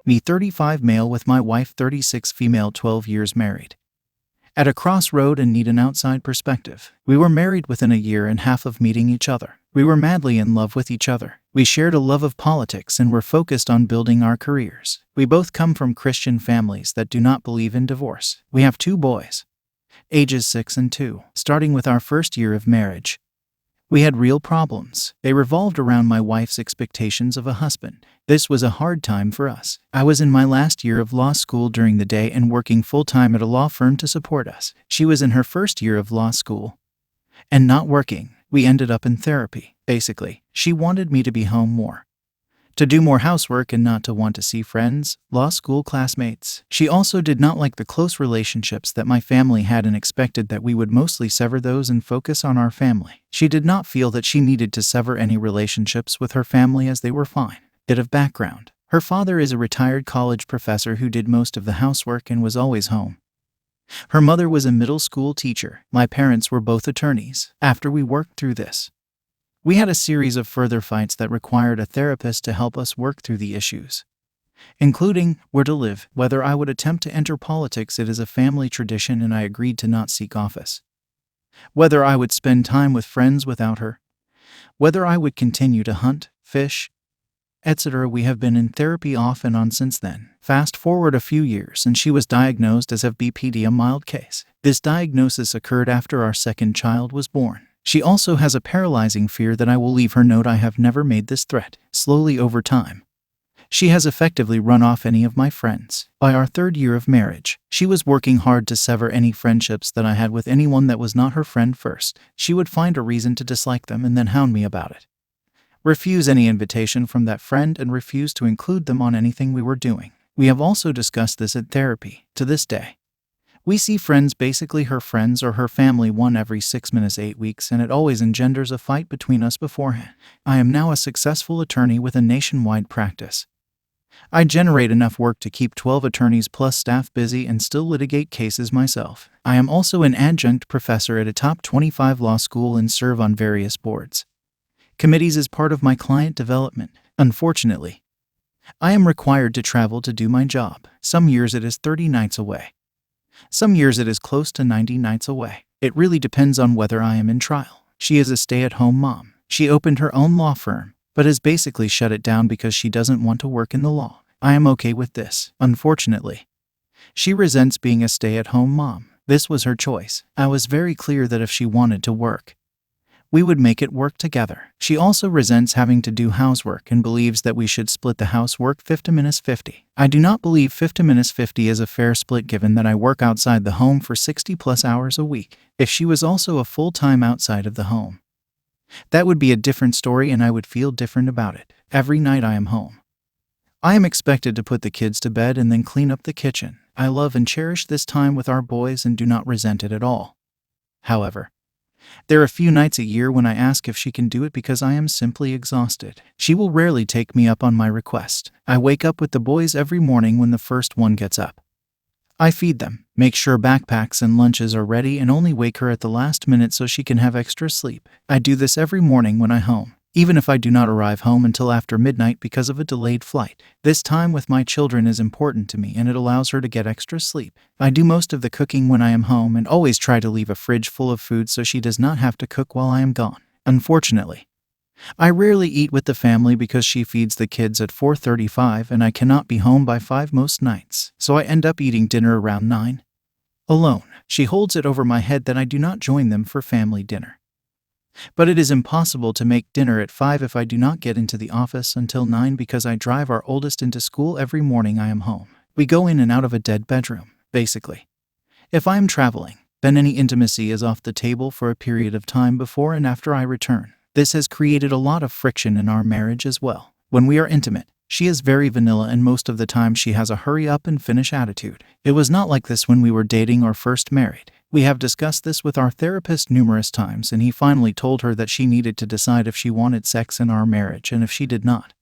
Me 35 male with my wife 36 female 12 years married. At a crossroad and need an outside perspective. We were married within a year and a half of meeting each other. We were madly in love with each other. We shared a love of politics and were focused on building our careers. We both come from Christian families that do not believe in divorce. We have 2 boys, ages 6 and 2. Starting with our first year of marriage, we had real problems. They revolved around my wife's expectations of a husband. This was a hard time for us. I was in my last year of law school during the day and working full-time at a law firm to support us. She was in her first year of law school and not working. We ended up in therapy. Basically, she wanted me to be home more, to do more housework and not to want to see friends, law school classmates. She also did not like the close relationships that my family had and expected that we would mostly sever those and focus on our family. She did not feel that she needed to sever any relationships with her family as they were fine. Bit of background. Her father is a retired college professor who did most of the housework and was always home. Her mother was a middle school teacher. My parents were both attorneys. After we worked through this, we had a series of further fights that required a therapist to help us work through the issues, including where to live, whether I would attempt to enter politics. It is a family tradition and I agreed to not seek office, whether I would spend time with friends without her, whether I would continue to hunt, fish, etc. We have been in therapy off and on since then. Fast forward a few years and she was diagnosed as FBPD, a mild case. This diagnosis occurred after our second child was born. She also has a paralyzing fear that I will leave her. Note: I have never made this threat. Slowly over time, she has effectively run off any of my friends. By our third year of marriage, she was working hard to sever any friendships that I had with anyone that was not her friend first. She would find a reason to dislike them and then hound me about it, refuse any invitation from that friend, and refuse to include them on anything we were doing. We have also discussed this at therapy. To this day, we see friends, basically her friends or her family, one every 6-8 weeks, and it always engenders a fight between us beforehand. I am now a successful attorney with a nationwide practice. I generate enough work to keep 12 attorneys plus staff busy and still litigate cases myself. I am also an adjunct professor at a top 25 law school and serve on various boards, committees as part of my client development. Unfortunately, I am required to travel to do my job. Some years it is 30 nights away. Some years it is close to 90 nights away. It really depends on whether I am in trial. She is a stay-at-home mom. She opened her own law firm, but has basically shut it down because she doesn't want to work in the law. I am okay with this. Unfortunately, she resents being a stay-at-home mom. This was her choice. I was very clear that if she wanted to work, we would make it work together. She also resents having to do housework and believes that we should split the housework 50-50. I do not believe 50-50 is a fair split given that I work outside the home for 60+ hours a week. If she was also a full-time outside of the home, that would be a different story and I would feel different about it. Every night I am home, I am expected to put the kids to bed and then clean up the kitchen. I love and cherish this time with our boys and do not resent it at all. However, there are a few nights a year when I ask if she can do it because I am simply exhausted. She will rarely take me up on my request. I wake up with the boys every morning when the first one gets up. I feed them, make sure backpacks and lunches are ready, and only wake her at the last minute so she can have extra sleep. I do this every morning when I'm home, even if I do not arrive home until after midnight because of a delayed flight. This time with my children is important to me and it allows her to get extra sleep. I do most of the cooking when I am home and always try to leave a fridge full of food so she does not have to cook while I am gone. Unfortunately, I rarely eat with the family because she feeds the kids at 4:35 and I cannot be home by 5 most nights, so I end up eating dinner around 9. Alone. She holds it over my head that I do not join them for family dinner. But it is impossible to make dinner at 5 if I do not get into the office until 9 because I drive our oldest into school every morning I am home. We go in and out of a dead bedroom, basically. If I am traveling, then any intimacy is off the table for a period of time before and after I return. This has created a lot of friction in our marriage as well. When we are intimate, she is very vanilla and most of the time she has a hurry up and finish attitude. It was not like this when we were dating or first married. We have discussed this with our therapist numerous times and he finally told her that she needed to decide if she wanted sex in our marriage, and if she did not,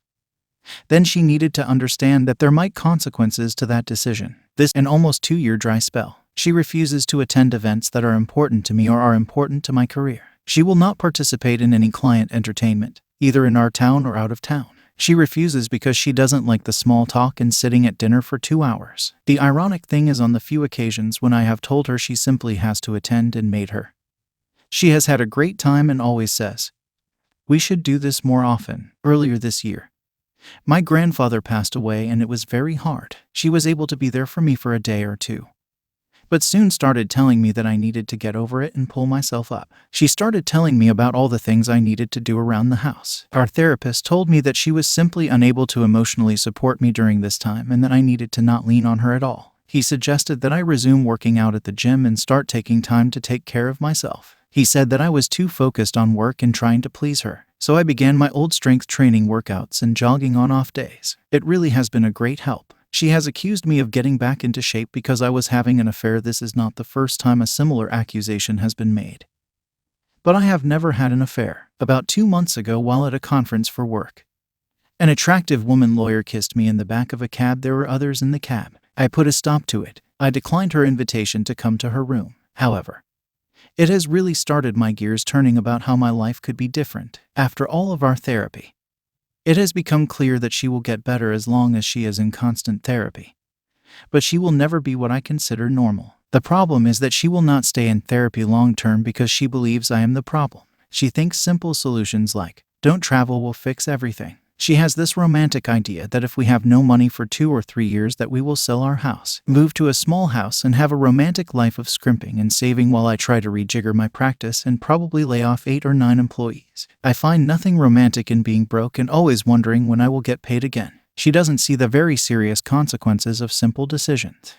then she needed to understand that there might consequences to that decision. This an almost 2-year dry spell. She refuses to attend events that are important to me or are important to my career. She will not participate in any client entertainment, either in our town or out of town. She refuses because she doesn't like the small talk and sitting at dinner for 2 hours. The ironic thing is, on the few occasions when I have told her she simply has to attend and made her, she has had a great time and always says, "We should do this more often." Earlier this year, my grandfather passed away and it was very hard. She was able to be there for me for a day or two, but soon started telling me that I needed to get over it and pull myself up. She started telling me about all the things I needed to do around the house. Our therapist told me that she was simply unable to emotionally support me during this time and that I needed to not lean on her at all. He suggested that I resume working out at the gym and start taking time to take care of myself. He said that I was too focused on work and trying to please her, so I began my old strength training workouts and jogging on off days. It really has been a great help. She has accused me of getting back into shape because I was having an affair. This is not the first time a similar accusation has been made. But I have never had an affair. About 2 months ago, while at a conference for work, an attractive woman lawyer kissed me in the back of a cab. There were others in the cab. I put a stop to it. I declined her invitation to come to her room. However, it has really started my gears turning about how my life could be different. After all of our therapy, it has become clear that she will get better as long as she is in constant therapy. But she will never be what I consider normal. The problem is that she will not stay in therapy long term because she believes I am the problem. She thinks simple solutions like, "Don't travel," will fix everything. She has this romantic idea that if we have no money for 2 or 3 years that we will sell our house, move to a small house and have a romantic life of scrimping and saving while I try to rejigger my practice and probably lay off 8 or 9 employees. I find nothing romantic in being broke and always wondering when I will get paid again. She doesn't see the very serious consequences of simple decisions.